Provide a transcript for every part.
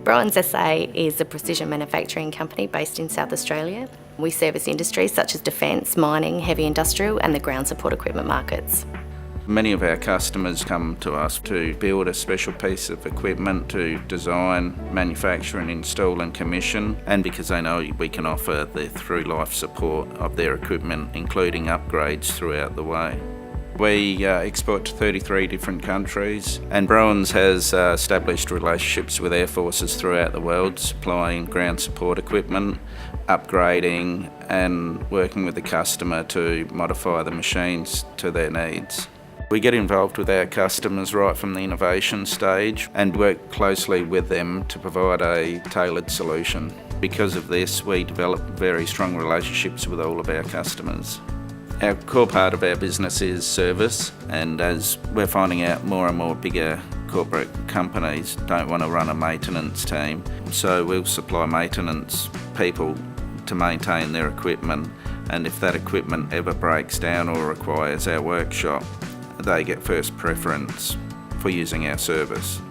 Broens SA is a precision manufacturing company based in South Australia. We service industries such as defence, mining, heavy industrial and the ground support equipment markets. Many of our customers come to us to build a special piece of equipment to design, manufacture and install and commission, and because they know we can offer the through-life support of their equipment, including upgrades throughout the way. We export to 33 different countries, and Broens has established relationships with air forces throughout the world, supplying ground support equipment, upgrading and working with the customer to modify the machines to their needs. We get involved with our customers right from the innovation stage and work closely with them to provide a tailored solution. Because of this, we develop very strong relationships with all of our customers. Our core part of our business is service, and as we're finding out, more and more bigger corporate companies don't want to run a maintenance team, so we'll supply maintenance people to maintain their equipment, and if that equipment ever breaks down or requires our workshop, they get first preference for using our service.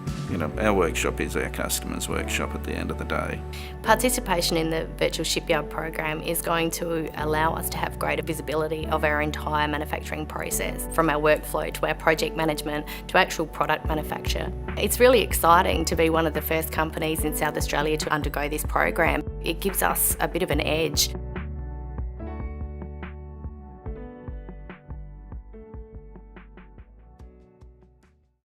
Our workshop is our customer's workshop at the end of the day. Participation in the Virtual Shipyard program is going to allow us to have greater visibility of our entire manufacturing process, from our workflow to our project management to actual product manufacture. It's really exciting to be one of the first companies in South Australia to undergo this program. It gives us a bit of an edge.